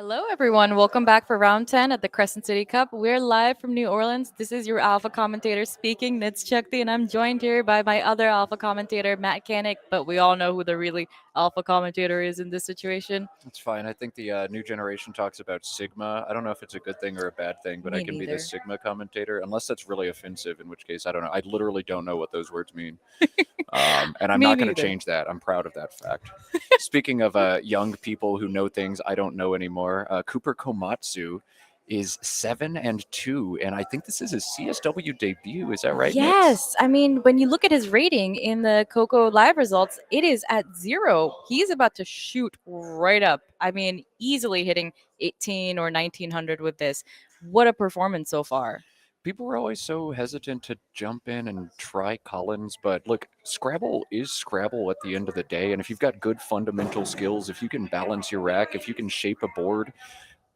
Hello, everyone. Welcome back for round 10 at the Crescent City Cup. We're live from New Orleans. This is your alpha commentator speaking, Nits Chagti, and I'm joined here by my other alpha commentator, Matt Canik. But we all know who the really alpha commentator is in this situation. That's fine. I think the new generation talks about Sigma. I don't know if it's a good thing or a bad thing, but I Me can be the neither. Sigma commentator, unless that's really offensive, in which case I don't know. I literally don't know what those words mean. And I'm Me not going to neither. change that. I'm proud of that fact. Speaking of young people who know things I don't know anymore, Cooper Komatsu is 7-2, and I think this is his CSW debut. Is that right, Nits? Yes. I mean, when you look at his rating in the Coco Live results, it is at 0. He's about to shoot right up. I mean, easily hitting 18 or 1900 with this. What a performance so far. People were always so hesitant to jump in and try Collins, but look, Scrabble is Scrabble at the end of the day. And if you've got good fundamental skills, if you can balance your rack, if you can shape a board,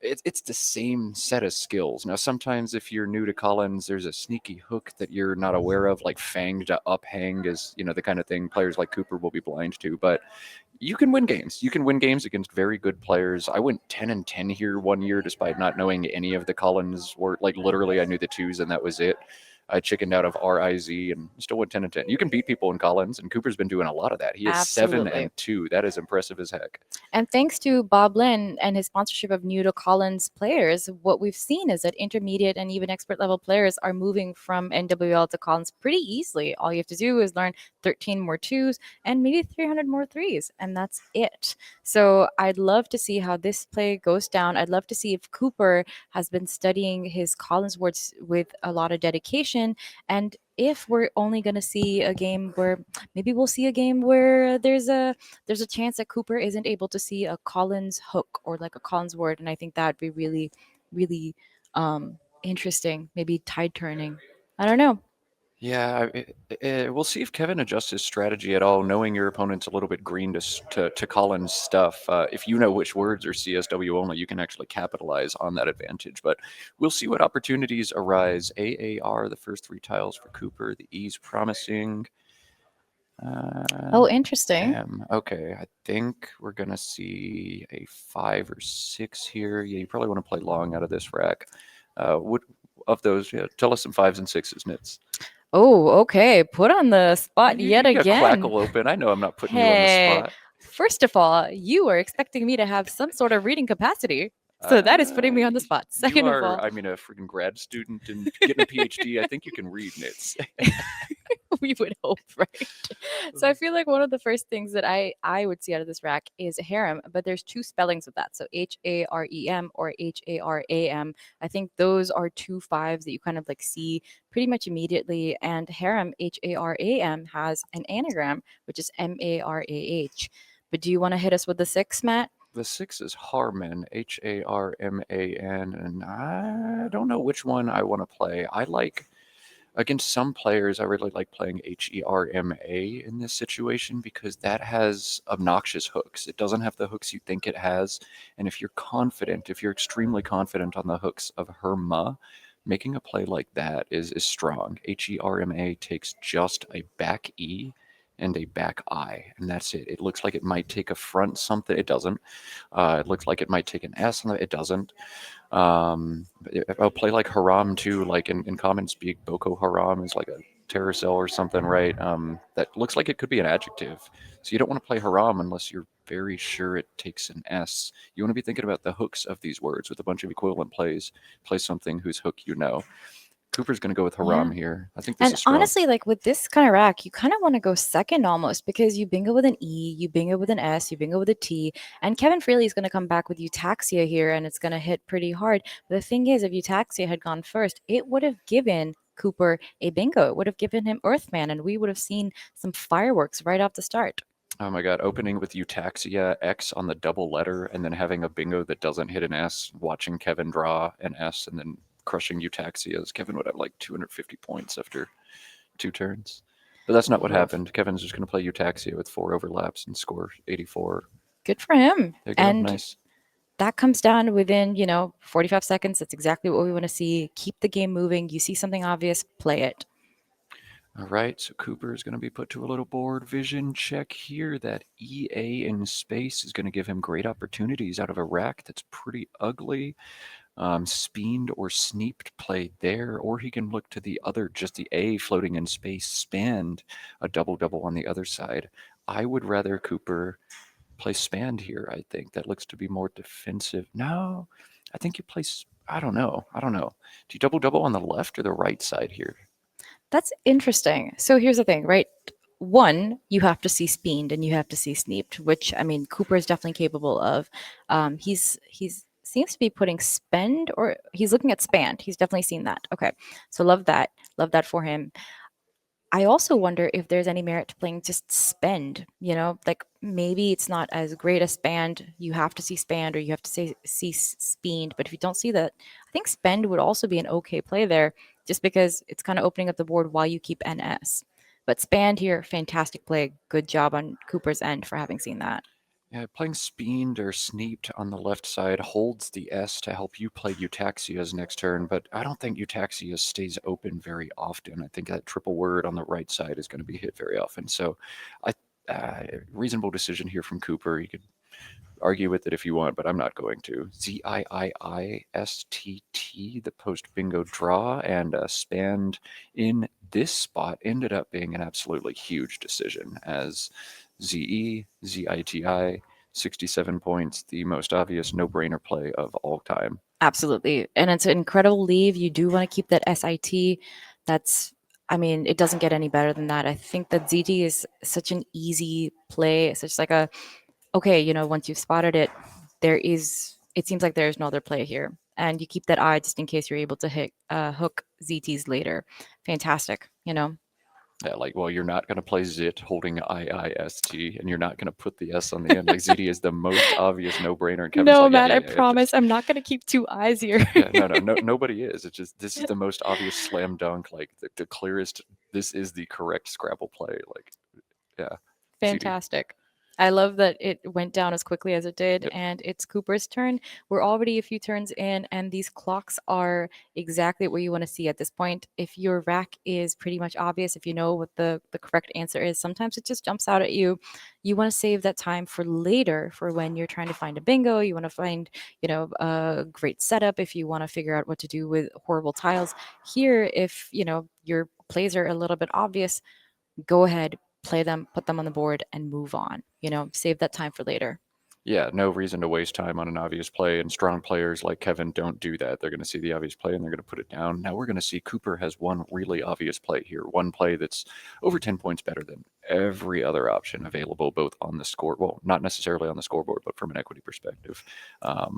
it's the same set of skills. Now, sometimes if you're new to Collins, there's a sneaky hook that you're not aware of, like fang to uphang is, the kind of thing players like Cooper will be blind to. But you can win games. You can win games against very good players. I went 10-10 here one year despite not knowing any of the Collins word. Like literally, I knew the twos and that was it. I chickened out of RIZ and still went 10-10. You can beat people in Collins, and Cooper's been doing a lot of that. He is seven Absolutely. and two. That is impressive as heck. And thanks to Bob Lynn and his sponsorship of new to Collins players, what we've seen is that intermediate and even expert level players are moving from NWL to Collins pretty easily. All you have to do is learn 13 more twos and maybe 300 more threes, and that's it. So I'd love to see how this play goes down. I'd love to see if Cooper has been studying his Collins words with a lot of dedication, and if we're only going to see a game where maybe we'll see a game where there's a chance that Cooper isn't able to see a Collins hook or like a Collins word, and I think that'd be really, really interesting. Maybe tide turning. I don't know. Yeah, we'll see if Kevin adjusts his strategy at all, knowing your opponent's a little bit green to Collins stuff. If you know which words are CSW only, you can actually capitalize on that advantage. But we'll see what opportunities arise. AAR, the first three tiles for Cooper. The E's promising. Oh, interesting. Okay, I think we're gonna see a 5 or 6 here. Yeah, you probably want to play long out of this rack. What of those? Yeah, tell us some fives and sixes, Nits. Oh, okay. Put on the spot yet You got again. Quackle open. I know I'm not putting you on the Hey, spot. first of all, you were expecting me to have some sort of reading capacity. So that is putting Uh, me on the spot. you Second of are, all, I mean, a freaking grad student and getting a PhD. I think you can read Nits. we would hope, right? So I feel like one of the first things that I would see out of this rack is harem, but there's two spellings of that. So HAREM or HARAM. I think those are two fives that you kind of like see pretty much immediately. And harem, HARAM, has an anagram, which is MARAH. But do you want to hit us with the six, Matt? The six is Harman, Harman, and I don't know which one I want to play. I like against some players, I really like playing HERMA in this situation because that has obnoxious hooks. It doesn't have the hooks you think it has. And if you're confident, if you're extremely confident on the hooks of HERMA, making a play like that is strong. HERMA takes just a back E and a back I, and that's it. It looks like it might take a front something. It doesn't. It looks like it might take an S, and it doesn't. I'll play like Haram too, like in common speak, Boko Haram is like a terror cell or something, right? That looks like it could be an adjective. So you don't want to play Haram unless you're very sure it takes an S. You want to be thinking about the hooks of these words with a bunch of equivalent plays. Play something whose hook you know. Cooper's going to go with Yeah. Haram here. I think this And is strong. honestly, like with this kind of rack, you kind of want to go second almost because you bingo with an E, you bingo with an S, you bingo with a T, and Kevin Fraley is going to come back with Eutaxia here and it's going to hit pretty hard. But the thing is, if Eutaxia had gone first, it would have given Cooper a bingo. It would have given him Earthman, and we would have seen some fireworks right off the start. Oh my god, opening with Eutaxia X on the double letter and then having a bingo that doesn't hit an S, watching Kevin draw an S and then crushing Eutaxias. Kevin would have like 250 points after 2 turns. But that's not what Woof. happened. Kevin's just going to play Eutaxia with 4 overlaps and score 84. Good for him. There you go. And Nice. that comes down within, 45 seconds. That's exactly what we want to see. Keep the game moving. You see something obvious, play it. All right, so Cooper is going to be put to a little board vision check here. That EA in space is going to give him great opportunities out of a rack that's pretty ugly. Speened or Sneaped play there, or he can look to the other, just the A floating in space, Spanned, a double double on the other side. I would rather Cooper play Spanned here, I think. That looks to be more defensive. No, I think you play. I don't know. I don't know. Do you double double on the left or the right side here? That's interesting. So here's the thing, right? One, you have to see Speened and you have to see Sneaped, which I mean Cooper is definitely capable of. He's seems to be putting spend or he's looking at spanned. He's definitely seen that. Okay. So love that. Love that for him. I also wonder if there's any merit to playing just spend, like maybe it's not as great as spanned. You have to see spanned or you have to see speened. But if you don't see that, I think spend would also be an okay play there just because it's kind of opening up the board while you keep NS. But spanned here, fantastic play. Good job on Cooper's end for having seen that. Yeah, playing Speened or Sneaped on the left side holds the S to help you play Eutaxias next turn, but I don't think Eutaxias stays open very often. I think that triple word on the right side is going to be hit very often. So, I reasonable decision here from Cooper. You could argue with it if you want, but I'm not going to. Ziistt, the post bingo draw, and Spanned in this spot ended up being an absolutely huge decision as Ziti, 67 points, the most obvious no brainer play of all time. Absolutely. And it's an incredible leave. You do want to keep that SIT. That's, I mean, it doesn't get any better than that. I think that ZT is such an easy play. It's just like a, okay, once you've spotted it, it seems like there's no other play here. And you keep that eye just in case you're able to hook ZTs later. Fantastic. Yeah, like, well, you're not going to play Zit holding IIST, and you're not going to put the S on the end. Like, ZT is the most obvious no brainer. And Kevin's No, like, yeah, Matt, yeah, I yeah, promise just I'm not going to keep two eyes here. yeah, no, nobody is. It's just this is the most obvious slam dunk, like the clearest. This is the correct Scrabble play. Like, yeah, ZD. Fantastic. I love that it went down as quickly as it did, Yep. and it's Cooper's turn. We're already a few turns in, and these clocks are exactly what you want to see at this point. If your rack is pretty much obvious, if you know what the correct answer is, sometimes it just jumps out at you. You want to save that time for later, for when you're trying to find a bingo. You want to find, a great setup if you want to figure out what to do with horrible tiles. Here, if, your plays are a little bit obvious, go ahead, play them, put them on the board, and move on. Save that time for later. Yeah, no reason to waste time on an obvious play. And strong players like Kevin don't do that. They're going to see the obvious play and they're going to put it down. Now we're going to see Cooper has one really obvious play here. One play that's over 10 points better than every other option available, both on the score. Well, not necessarily on the scoreboard, but from an equity perspective.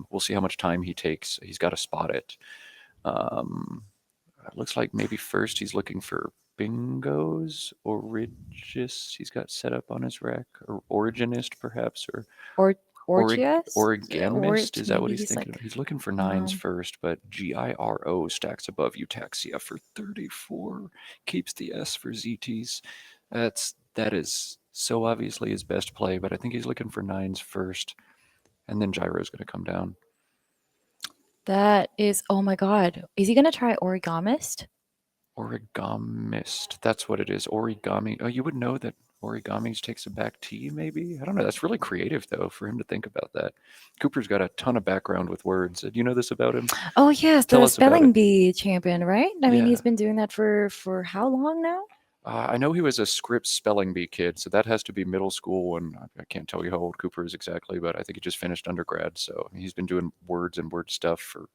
We'll see how much time he takes. He's got to spot it. Um, it looks like maybe first he's looking for bingos, Origis. He's got set up on his rack, or Originist perhaps, or Or Orig Orgias, or Origamist, is that what maybe he's he's thinking like, of? He's looking for nines no. first, but GIRO stacks above Eutaxia for 34, keeps the S for ZTs. That is so obviously his best play, but I think he's looking for nines first, and then Gyro's going to come down. That is, oh my God. Is he going to try Origamist? Origamist, that's what it is. Origami. Oh, you would know that Origamis takes a back T, maybe? I don't know. That's really creative, though, for him to think about that. Cooper's got a ton of background with words. Do you know this about him? Oh yes, Tell the us about spelling it. bee champion, right? I mean, Yeah. he's been doing that for how long now? I know he was a script spelling bee kid, so that has to be middle school, and I can't tell you how old Cooper is exactly, but I think he just finished undergrad, so he's been doing words and word stuff for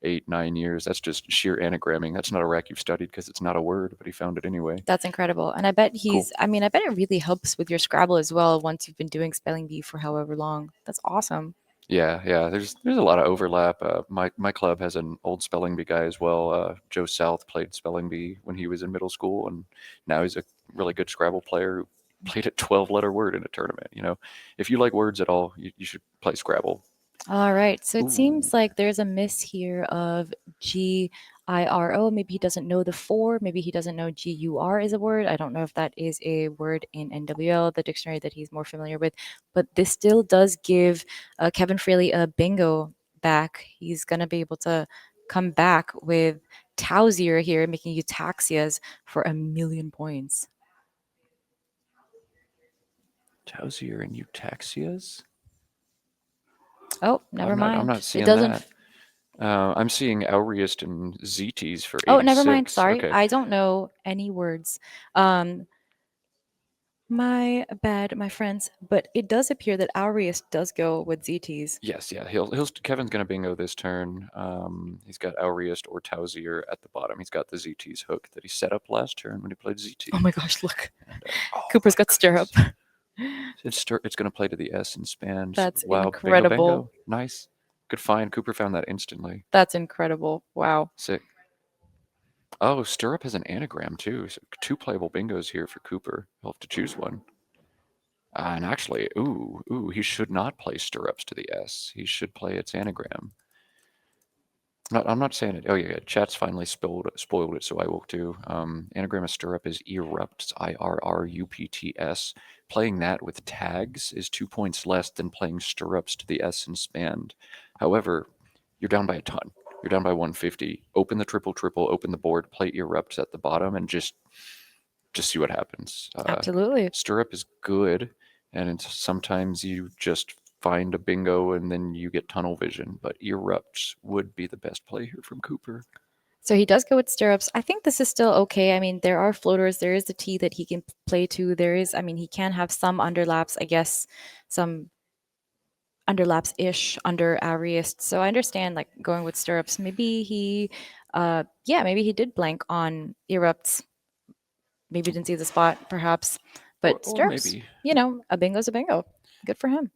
8, 9 years. That's just sheer anagramming. That's not a rack you've studied because it's not a word, but he found it anyway. That's incredible. And I bet Cool. I mean, I bet it really helps with your Scrabble as well once you've been doing spelling bee for however long. That's awesome. Yeah. There's a lot of overlap. My club has an old spelling bee guy as well. Joe South played spelling bee when he was in middle school, and now he's a really good Scrabble player who played a 12-letter word in a tournament. If you like words at all, you should play Scrabble. All right. So it Ooh, seems like there's a miss here of GIRO. Maybe he doesn't know the four. Maybe he doesn't know GUR is a word. I don't know if that is a word in NWL, the dictionary that he's more familiar with. But this still does give Kevin Fraley a bingo back. He's going to be able to come back with Tauzier here, making Eutaxias for 1,000,000 points. Tauzier and Eutaxias? Oh, never I'm mind. not It seeing doesn't. that. I'm seeing Auriest and ZTs for Oh, never mind. 86. Sorry. Okay. I don't know any words. Um, my bad, my friends. But it does appear that Aureus does go with ZTs. Yes, yeah. He'll Kevin's gonna bingo this turn. He's got Auriest or Tauzier at the bottom. He's got the ZT's hook that he set up last turn when he played Oh ZT. my gosh, look. And oh Cooper's my got stirrup. goodness, it's gonna play to the S and spans. That's Wow, bingo, incredible. bingo, nice, good find. Cooper found that instantly. That's incredible. Wow. Sick. Oh, stirrup has an anagram too. So two playable bingos here for Cooper. He'll have to choose one. And actually, he should not play stirrups to the S. He should play its anagram. I'm not saying it. Oh yeah, chat's finally spoiled it, so I will too. Anagram of stirrup is erupts, IRRUPTS. Playing that with tags is 2 points less than playing stirrups to the S and spanned. However, you're down by a ton. You're down by 150. Open the triple triple, open the board, play erupts at the bottom, and just see what happens. Absolutely. Stirrup is good, and sometimes you just find a bingo and then you get tunnel vision. But erupts would be the best play here from Cooper. So he does go with stirrups. I think this is still okay. I mean, there are floaters. There is the T that he can play to. There is, I mean, he can have some underlaps, I guess, some underlaps ish under Ariest. So I understand like going with stirrups. Maybe he, yeah, maybe he did blank on erupts. Maybe didn't see the spot, perhaps. But Or stirrups, maybe, a bingo's a bingo. Good for him.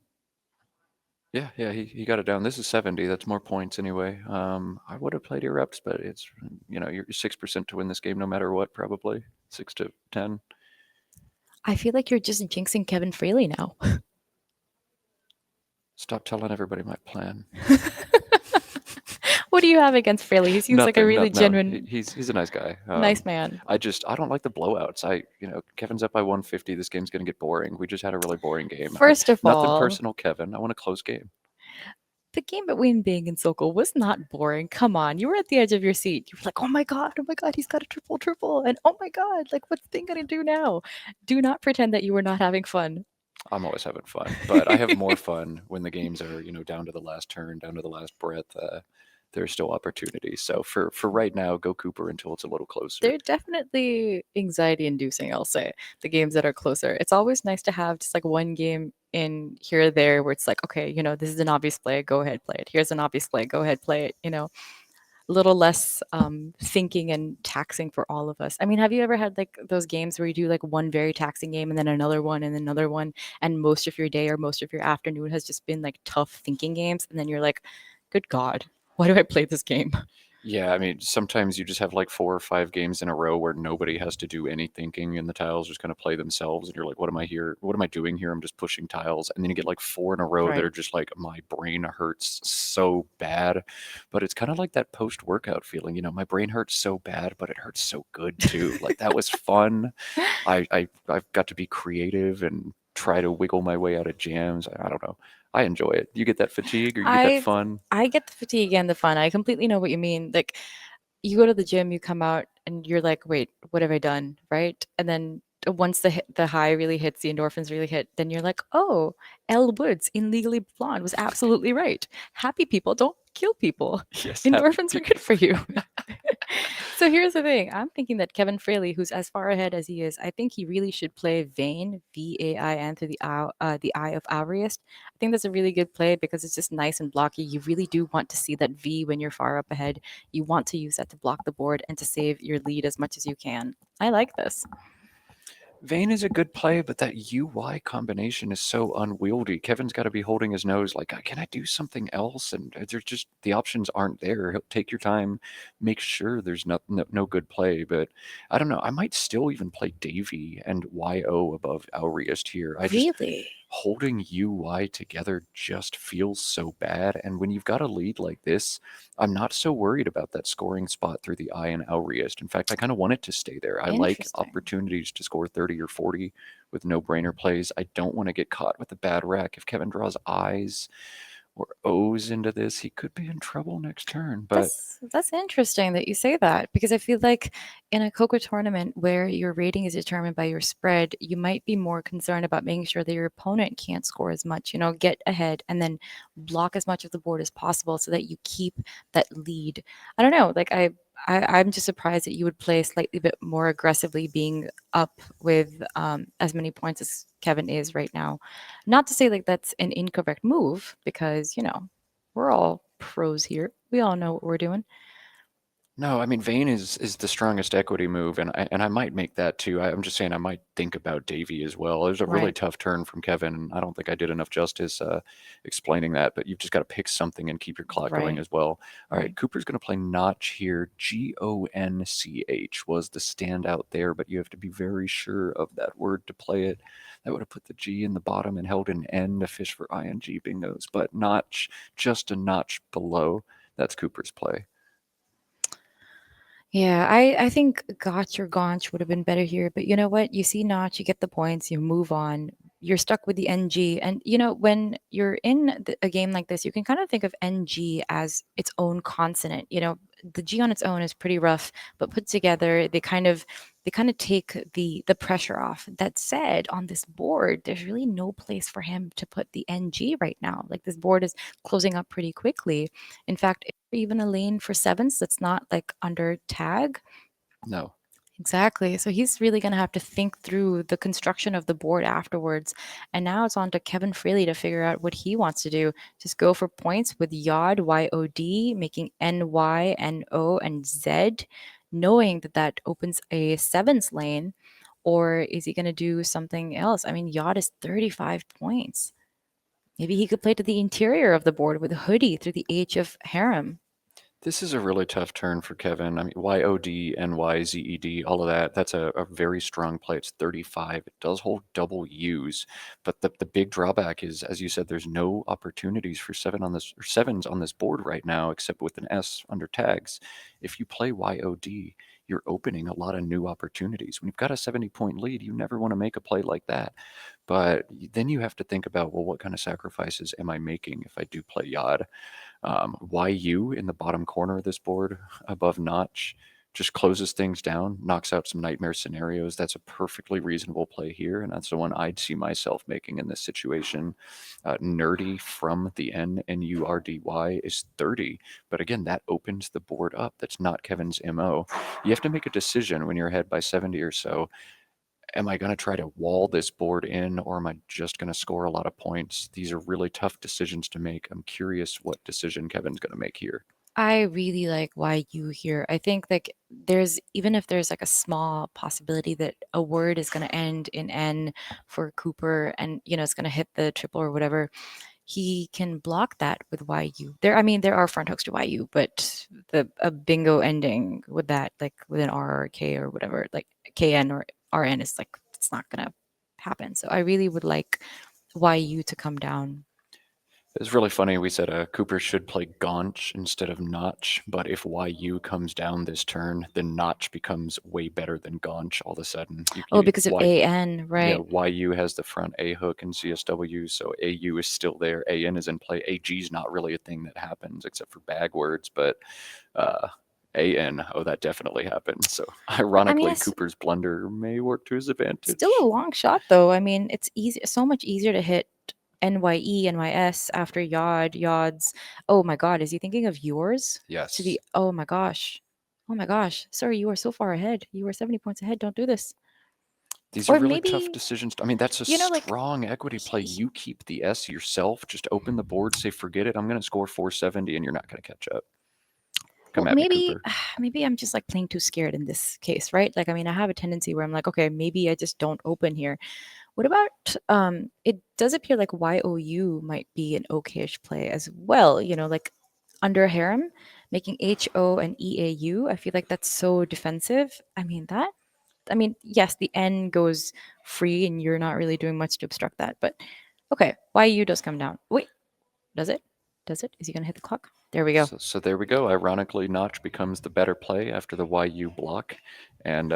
yeah, he got it down. This is 70. That's more points anyway. I would have played erupts, but it's, you're 6% to win this game no matter what, probably 6 to 10. I feel like you're just jinxing Kevin Fraley now. Stop telling everybody my plan. What do you have against Fraley? He seems like a Nothing. really No. genuine, He's a nice guy. nice man. I don't like the blowouts. Kevin's up by 150. This game's gonna get boring. We just had a really boring game. First of Nothing all, personal, Kevin. I want a close game. the game between Bing and Sokol was not boring. Come on, you were at the edge of your seat. You were like, oh my god, he's got a triple triple, and oh my god, like what's Bing gonna do now? Do not pretend that you were not having fun. I'm always having fun, but I have more fun when the games are, down to the last turn, down to the last breath. There's still opportunities. So for right now, go Cooper until it's a little closer. They're definitely anxiety inducing, I'll say. The games that are closer. It's always nice to have just like one game in here or there where it's like, okay, this is an obvious play, go ahead, play it. Here's an obvious play, go ahead, play it. A little less thinking and taxing for all of us. I mean, have you ever had like those games where you do like one very taxing game and then another one and another one, and most of your day or most of your afternoon has just been like tough thinking games, and then you're like, good God, why do I play this game? Yeah, I mean, sometimes you just have like 4 or 5 games in a row where nobody has to do any thinking and the tiles just kind of play themselves. And you're like, what am I here? What am I doing here? I'm just pushing tiles. And then you get like 4 in a row that Right. are just like, my brain hurts so bad. But it's kind of like that post workout feeling, my brain hurts so bad, but it hurts so good too. Like that was fun. I've got to be creative and try to wiggle my way out of jams. I don't know. I enjoy it. You get that fatigue or you get that I fun. I get the fatigue and the fun. I completely know what you mean. Like you go to the gym, you come out and you're like, wait, what have I done? Right? And then once the high really hits, the endorphins really hit, then you're like, oh, Elle Woods in Legally Blonde was absolutely right. Happy people don't kill people. Yes, happy Endorphins are good people. for you. So here's the thing. I'm thinking that Kevin Fraley, who's as far ahead as he is, I think he really should play Vane, Vain, through the eye of Ariest. I think that's a really good play because it's just nice and blocky. You really do want to see that V when you're far up ahead. You want to use that to block the board and to save your lead as much as you can. I like this. Vane is a good play, but that UI combination is so unwieldy. Kevin's got to be holding his nose like, can I do something else? And there's just the options aren't there. He'll take your time, make sure there's no good play. But I don't know. I might still even play Davy and YO above Auriest here. I just Really? holding UI together just feels so bad. And when you've got a lead like this, I'm not so worried about that scoring spot through the eye and Auriest. In fact, I kind of want it to stay there. I like Interesting. opportunities to score 30 or 40 with no brainer plays. I don't want to get caught with a bad rack. If Kevin draws eyes or O's into this, he could be in trouble next turn. But That's interesting that you say that because I feel like in a Coco tournament where your rating is determined by your spread, you might be more concerned about making sure that your opponent can't score as much, get ahead and then block as much of the board as possible so that you keep that lead. I don't know, like I'm just surprised that you would play slightly bit more aggressively being up with as many points as Kevin is right now. Not to say like that's an incorrect move because, we're all pros here. We all know what we're doing. no, I mean Vayne is the strongest equity move, and I might make that too. I'm just saying I might think about Davy as well. It was a really Right. tough turn from Kevin, and I don't think I did enough justice explaining that. But you've just got to pick something and keep your clock going Right. as well. All right, Right. Cooper's going to play Notch here. Gonch was the standout there, but you have to be very sure of that word to play it. That would have put the G in the bottom and held an N to fish for ing bingos, but Notch just a notch below. That's Cooper's play. Yeah, I think Gotch or Gaunch would have been better here, but you know what? You see Notch, you get the points, you move on. You're stuck with the NG. And when you're in a game like this, you can kind of think of NG as its own consonant. The G on its own is pretty rough, but put together, they kind of take the pressure off. That said, on this board, there's really no place for him to put the NG right now. Like this board is closing up pretty quickly. In fact, even a lane for sevens that's not like under tag. No. Exactly. So he's really going to have to think through the construction of the board afterwards. And now it's on to Kevin Fraley to figure out what he wants to do. Just go for points with Yod, YOD, making NY, NO, and Z, knowing that that opens a sevens lane. Or is he going to do something else? I mean, Yod is 35 points. Maybe he could play to the interior of the board with Hoodie through the H of Harem. This is a really tough turn for Kevin. I mean, YOD, NYZED, all of that. That's a very strong play. It's 35. It does hold double U's, but the big drawback is, as you said, there's no opportunities for sevens on this board right now, except with an S under tags. If you play YOD, you're opening a lot of new opportunities. When you've got a 70-point lead, you never want to make a play like that. But then you have to think about, well, what kind of sacrifices am I making if I do play Yod? YU in the bottom corner of this board above Notch just closes things down, knocks out some nightmare scenarios. That's a perfectly reasonable play here, and that's the one I'd see myself making in this situation. Nerdy from the NURDY is 30, but again, that opens the board up. That's not Kevin's MO. You have to make a decision when you're ahead by 70 or so. Am I going to try to wall this board in, or am I just going to score a lot of points? These are really tough decisions to make. I'm curious what decision Kevin's going to make here. I really like why you here. I think like there's even if there's like a small possibility that a word is going to end in N for Cooper and it's going to hit the triple or whatever, he can block that with YU. There are front hooks to YU, but the a bingo ending with that like with an R or a K or whatever, like KN or RN is like it's not going to happen. So I really would like YU to come down. It's really funny. We said Cooper should play Gaunch instead of Notch, but if YU comes down this turn, then Notch becomes way better than Gaunch all of a sudden. Oh, because of AN, Yeah, right? YU has the front A hook in CSW, so AU is still there. AN is in play. AG is not really a thing that happens except for bag words, but uh, AN, oh, that definitely happens. So I mean, ironically, it's Cooper's blunder may work to his still a advantage. long shot, though. I mean, it's easy, so much easier to hit NYE, NYS after Yods. Oh my God, is he thinking of yours? To Yes. the, oh my gosh. Oh my gosh. Sorry, you are so far ahead. You are 70 points ahead. Don't do this. These are Or really tough maybe, decisions. I mean, that's a like, strong equity play. he, You keep the S yourself. Just open the board, say, forget it. I'm going to score 470, and you're not going to catch up. Come well, at me, maybe, Cooper. maybe I'm just like playing too scared in this case, right? Like, I mean, I have a tendency where I'm like, okay, maybe I just don't open here. What about it does appear like YOU might be an okayish play as well, like under harem, making HO and EAU. I feel like that's so defensive. Yes, the N goes free and you're not really doing much to obstruct that. But okay, YU does come down. Wait, does it? Does it? Is he gonna hit the clock? There we go. So there we go. Ironically, Notch becomes the better play after the YU block, and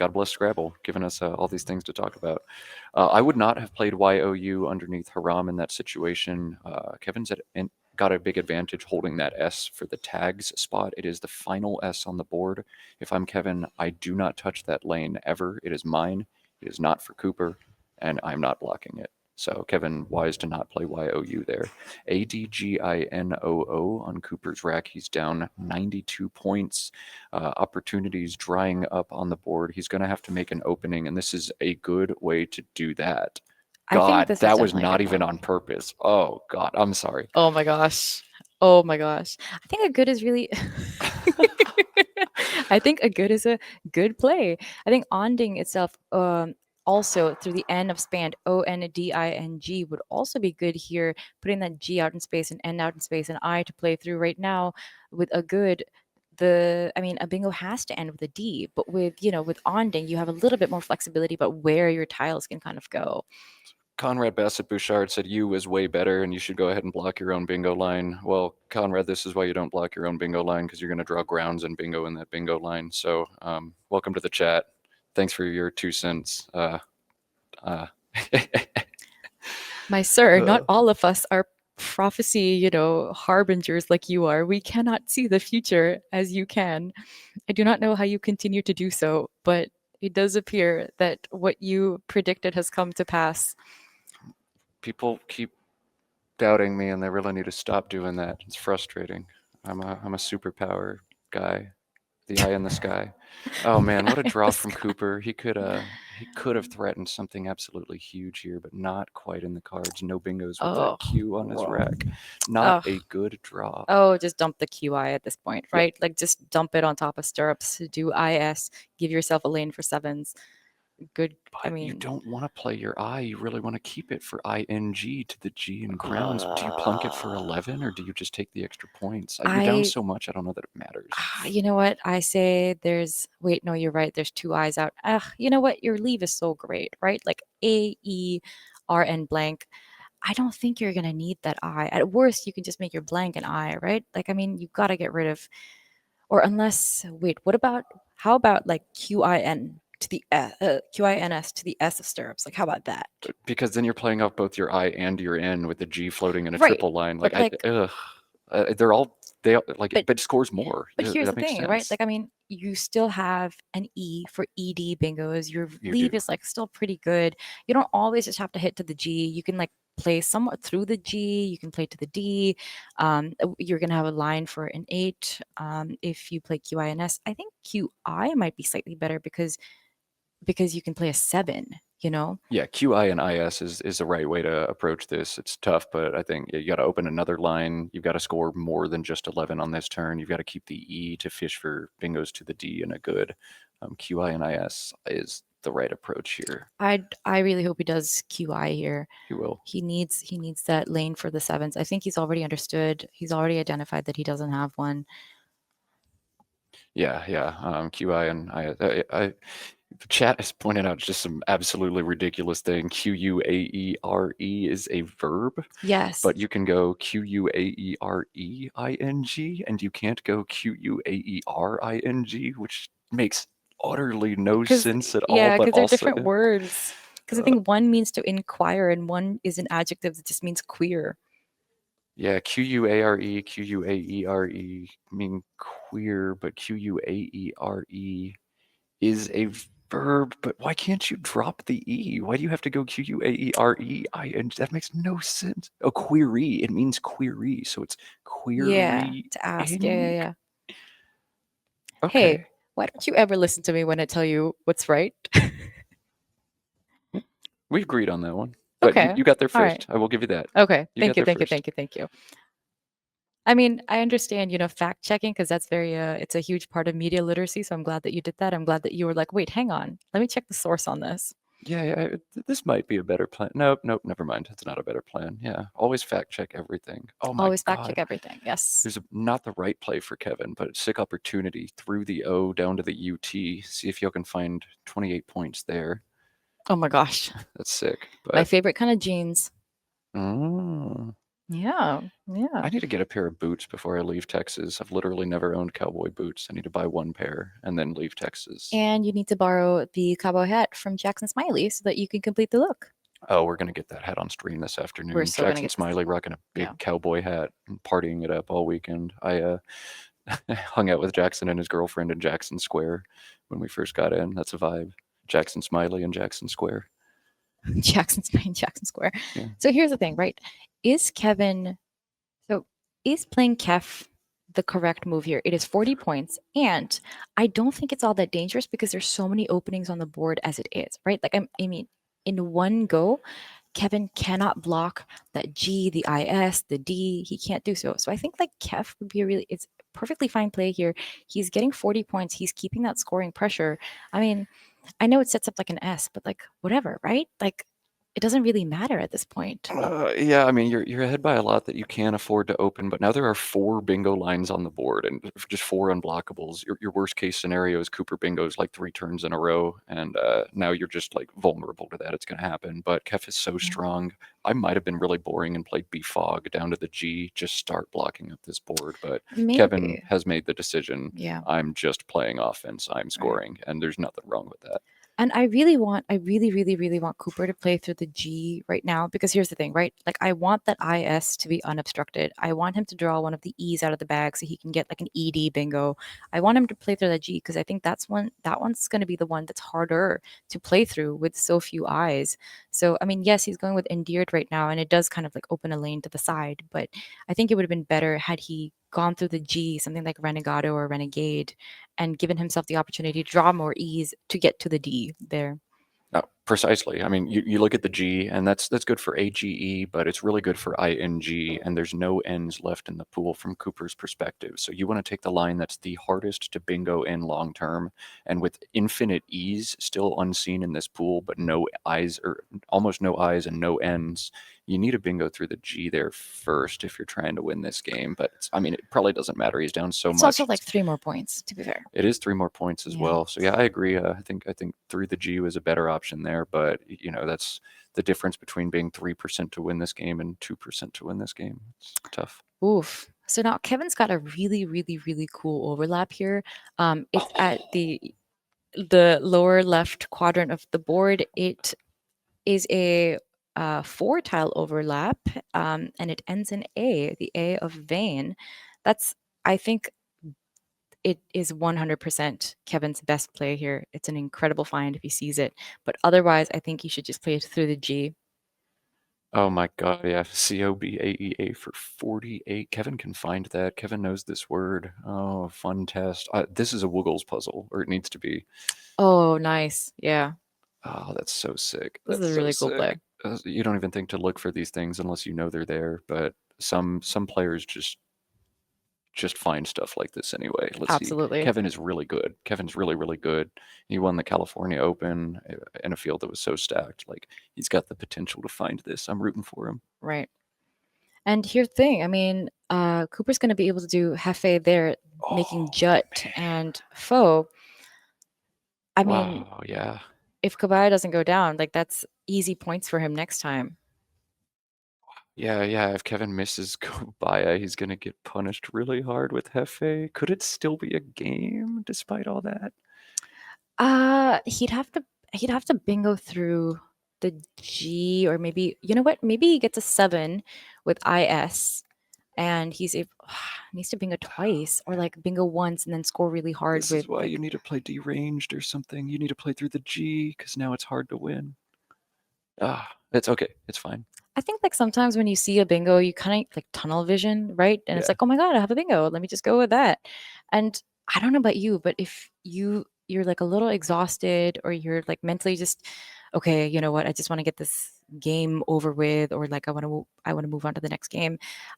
God bless Scrabble, giving us all these things to talk about. I would not have played YOU underneath Haram in that situation. Kevin's got a big advantage holding that S for the tags spot. It is the final S on the board. If I'm Kevin, I do not touch that lane ever. It is mine. It is not for Cooper, and I'm not blocking it. So Kevin wise to not play YOU there. ADGINOO on Cooper's rack. He's down 92 points. Opportunities drying up on the board. He's going to have to make an opening, and this is a good way to do that. I think God, this is that was definitely a not good even one. on purpose. Oh, God, I'm sorry. Oh my gosh. Oh my gosh. I think a good is really I think a good is a good play. I think onding itself also through the N of span ONDING would also be good here, putting that G out in space and N out in space and I to play through right now with a good a bingo has to end with a D, but with onding you have a little bit more flexibility about where your tiles can kind of go. Conrad Bassett Bouchard said you was way better and you should go ahead and block your own bingo line. Well, Conrad, this is why you don't block your own bingo line because you're going to draw grounds and bingo in that bingo line. So, welcome to the chat. Thanks for your 2 cents. Uh, My sir, not uh, all of us are prophecy, harbingers like you are. We cannot see the future as you can. I do not know how you continue to do so, but it does appear that what you predicted has come to pass. People keep doubting me and they really need to stop doing that. It's frustrating. I'm a superpower guy. The eye in the sky. Oh man, what a In draw the from sky. Cooper. He could have threatened something absolutely huge here, but not quite in the cards. No bingos with Oh, that Q on his whoa. rack. Not Oh, a good draw. oh, just dump the QI at this point, Yeah, right? Like just dump it on top of stirrups, do IS, give yourself a lane for sevens. Good. I but you mean, don't want to play your I. You really want to keep it for ING to the G and grounds. Do you plunk it for uh, 11 or do you just take the extra points? You're down I so much, I don't know that it matters. You know what? I say wait, no, you're right. There's two eyes out. You know what? Your leave is so great, right? Like AERN blank. I don't think you're going to need that I. At worst, you can just make your blank an I, right? Like, I mean, you've got to get rid of, or unless, wait, how about like QINS to the S of stirrups? Like, how about that? Because then you're playing off both your I and your N with the G floating in a Right. triple line. But like, They're all they like, but but it scores more. But here's That the makes thing, right? sense. Like, I mean, you still have an E for ED bingos. Your You leave do. is like still pretty good. You don't always just have to hit to the G. You can like play somewhat through the G. You can play to the D. You're gonna have a line for an eight. If you play QINS, I think QI might be slightly better because you can play a seven. You know, Yeah, QI and IS is the right way to approach this. It's tough, but I think you got to open another line. You've got to score more than just 11 on this turn. You've got to keep the E to fish for bingos to the D and a good. QI and IS is the right approach here. I really hope he does QI here. He will. He needs that lane for the sevens. I think he's already understood. He's already identified that he doesn't have one. Yeah, yeah. QI and the chat has pointed out just some absolutely ridiculous thing. QUAERE is a verb, Yes, but you can go QUAEREING and you can't go QUAERING, which makes utterly no because sense at all, yeah, but because they're also, different words. Because I uh, think one means to inquire and one is an adjective that just means queer. yeah, QUARE mean queer, but QUAERE is a verb, but why can't you drop the E? Why do you have to go QUAEREI? And that makes no sense. Oh, query. It means query. So it's Yeah, to ask. Yeah, yeah, querying. yeah. Hey, Okay. why don't you ever listen to me when I tell you what's right? We agreed on that one. But Okay. you got there All right. first. I will give you that. Okay. You Thank got you. there Thank you. first. Thank you. Thank you. I mean, I understand, fact checking because that's it's a huge part of media literacy. So I'm glad that you did that. I'm glad that you were like, wait, hang on. Let me check the source on this. Yeah, yeah, this might be a better plan. Nope, nope, never mind. It's not a better plan. Yeah, always fact check everything. Oh my Always fact check God. everything. Yes. Not the right play for Kevin, but sick opportunity through the O down to the UT. See if you can find 28 points there. Oh my gosh. That's sick. My But favorite kind of jeans. mm, Yeah, yeah. I need to get a pair of boots before I leave Texas. I've literally never owned cowboy boots. I need to buy one pair and then leave Texas. And you need to borrow the cowboy hat from Jackson Smiley so that you can complete the look. Oh, we're gonna get that hat on stream this We're afternoon. still gonna Jackson get this. Smiley rocking a Yeah. big cowboy hat and partying it up all weekend. I hung out with Jackson and his girlfriend in Jackson Square when we first got in. That's a vibe. Jackson Smiley in Jackson Square. Jackson Smiley, Jackson Square. Yeah. So here's the thing, right? Is Kevin So is playing Kef the correct move here? It is 40 points, and I don't think it's all that dangerous because there's so many openings on the board as it is, right? Like I mean, in one go, Kevin cannot block that G, the IS, the D. He can't do so. So I think like Kef would be a really it's perfectly fine play here. He's getting 40 points. He's keeping that scoring pressure. I mean, I know it sets up like an S, but like whatever, right? Like it doesn't really matter at this point. Yeah, I mean you're ahead by a lot that you can afford to open, but now there are four bingo lines on the board and just four unblockables. Your worst case scenario is Cooper bingos like three turns in a row, and now you're just like vulnerable to that. It's going to happen. But Kef is so Yeah. strong. I might have been really boring and played B Fog down to the G, just start blocking up this board. But Kevin Maybe. has made the decision. Yeah. I'm just playing offense. I'm Right. scoring, and there's nothing wrong with that. And I really want Cooper to play through the G right now because here's the thing, right? Like, I want that IS to be unobstructed. I want him to draw one of the E's out of the bag so he can get like an ED bingo. I want him to play through that G because I think that one's going to be the one that's harder to play through with so few eyes. So, I mean, yes, he's going with Endeared right now, and it does kind of like open a lane to the side, but I think it would have been better had he gone through the G, something like Renegado or Renegade, and given himself the opportunity to draw more ease to get to the D there. No, precisely. I mean, you look at the G, and that's good for AGE, but it's really good for ING, and there's no ends left in the pool from Cooper's perspective. So you want to take the line that's the hardest to bingo in long term, and with infinite ease still unseen in this pool, but no eyes or almost no eyes and no ends. You need a bingo through the G there first if you're trying to win this game. But I mean, it probably doesn't matter. He's down so It's also much. like 3 more points, to be fair. It is three more points as Yeah. well. So yeah, I agree. I think through the G was a better option there, but that's the difference between being 3% to win this game and 2% to win this game. It's tough. Oof. So now Kevin's got a really, really, really cool overlap here. It's Oh, at the lower left quadrant of the board. It is a four tile overlap, and it ends in A, the A of vein. That's I think it is 100% Kevin's best play here. It's an incredible find if he sees it. But otherwise, I think you should just play it through the G. oh my God, yeah, COBAEA for 48. Kevin can find that. Kevin knows this word. Oh, fun test. This is a Woogles puzzle, or it needs to be. Oh, nice. Yeah. Oh, that's so sick. This is That's a so really cool play. sick. You don't even think to look for these things unless you know they're there, but some players just find stuff like this anyway. Let's see. Absolutely. Kevin is really good. Kevin's really, really good. He won the California Open in a field that was so stacked. Like, he's got the potential to find this. I'm rooting for him. Right. And here's the thing. I mean, Cooper's going to be able to do Hefe there, making Oh, Jut man. and Foe. I mean, Wow. Yeah. if Kabaya doesn't go down, like that's easy points for him next time. Yeah. Yeah. If Kevin misses Kobaya, he's going to get punished really hard with Hefe. Could it still be a game despite all that? He'd have to bingo through the G, or maybe you know what? Maybe he gets a 7 with IS, and needs to bingo twice, or like bingo once and then score really hard This with is why you like. need to play deranged or something. You need to play through the G because now it's hard to win. It's okay. It's fine. I think like sometimes when you see a bingo, you kind of like tunnel vision, right? And it's Yeah. like, oh my god, I have a bingo. Let me just go with that. And I don't know about you, but if you're like a little exhausted, or you're like mentally just okay, you know what? I just want to get this game over with, or like I want to move on to the next game.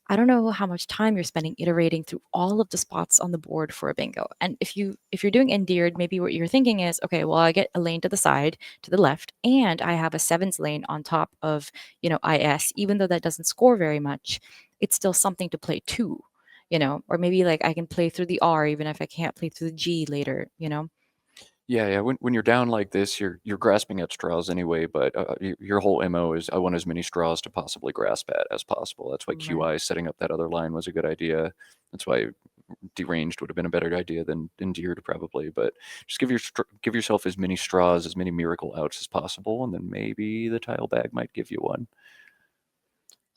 I don't know how much time you're spending iterating through all of the spots on the board for a bingo. And if you're doing endeared, maybe what you're thinking is, okay, well, I get a lane to the side, to the left, and I have a sevens lane on top of IS, even though that doesn't score very much, it's still something to play too, or maybe like I can play through the R even if I can't play through the G later. Yeah, yeah. When you're down like this, you're grasping at straws anyway. But your whole MO is I want as many straws to possibly grasp at as possible. That's why Right. QI setting up that other line was a good idea. That's why deranged would have been a better idea than endeared probably. But just give yourself as many straws, as many miracle outs as possible, and then maybe the tile bag might give you one.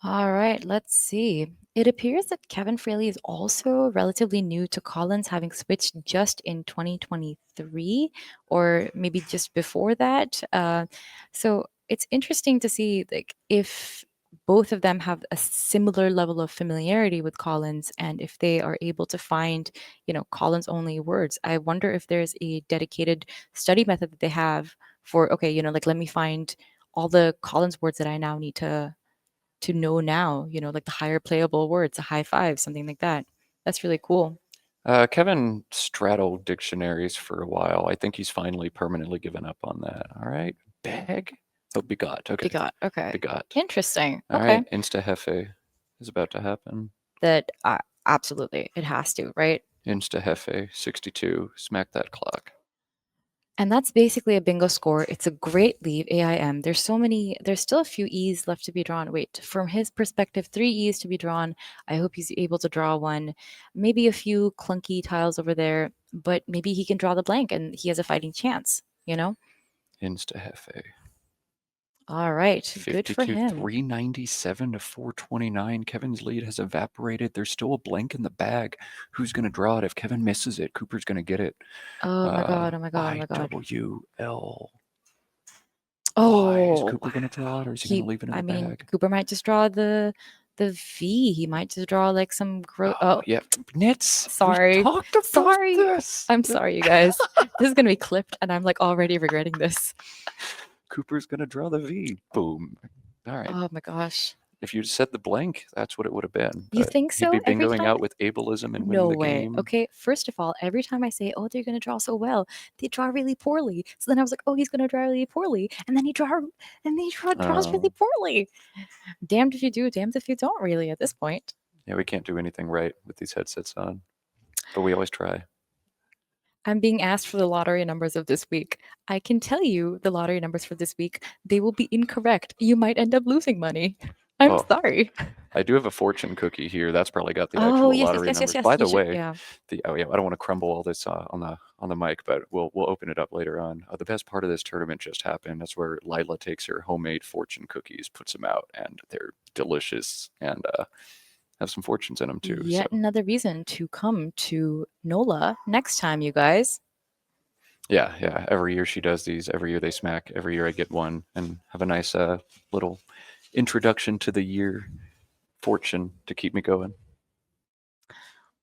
All right, let's see. It appears that Kevin Fraley is also relatively new to Collins, having switched just in 2023, or maybe just before that. So it's interesting to see like if both of them have a similar level of familiarity with Collins, and if they are able to find, Collins only words. I wonder if there's a dedicated study method that they have for, okay, like let me find all the Collins words that I now need to know now, like the higher playable words, a high five, something like that. That's really cool. Kevin straddled dictionaries for a while. I think he's finally permanently given up on that. All right, bag. Oh, begot. Okay, Begot. Okay. begot. Interesting. All Okay. right, insta hefe is about to happen. That absolutely it has to, right? Insta hefe 62. Smack that clock. And that's basically a bingo score. It's a great leave, AIM. There's still a few E's left to be drawn. Wait, from his perspective, three E's to be drawn. I hope he's able to draw one. Maybe a few clunky tiles over there, but maybe he can draw the blank and he has a fighting chance, you know? Insta hefe. All right. Good for 52, him. 397 to 429. Kevin's lead has evaporated. There's still a blank in the bag. Who's going to draw it? If Kevin misses it, Cooper's going to get it. Oh my god, oh my god, oh my god. IWL. Why? Is Oh, Cooper going to draw it or is he going to leave it in I the mean, bag? Cooper might just draw the V. He might just draw like some Oh, oh, yeah. Nits, we sorry. talked about Sorry. this. I'm sorry, you guys. This is gonna be clipped and I'm like already regretting this. Cooper's going to draw the V. Boom. All right. Oh my gosh. If you'd said the blank, that's what it would have been. You But think he'd be so? Every bingoing time? out with ableism and winning No the way. game. Okay, first of all, every time I say, "Oh, they're gonna draw so well," they draw really poorly. So then I was like, "Oh, he's gonna draw really poorly," and then draws really Uh, poorly. Damned if you do, damned if you don't. Really, at this point. yeah, we can't do anything right with these headsets on, but we always try. I'm being asked for the lottery numbers of this week. I can tell you the lottery numbers for this week. They will be incorrect. You might end up losing money. I'm Oh, sorry. I do have a fortune cookie here. That's probably got the Oh, actual yes, yes, lottery yes, yes, numbers. yes. By You the should, way, yeah. the oh yeah, I don't want to crumble all this on the mic, but we'll open it up later on. The best part of this tournament just happened. That's where Lila takes her homemade fortune cookies, puts them out, and they're delicious and have some fortunes in them too. So Yet another reason to come to NOLA next time, you guys. yeah, yeah. Every year she does these. Every year they smack. Every year I get one and have a nice little introduction to the year fortune to keep me going.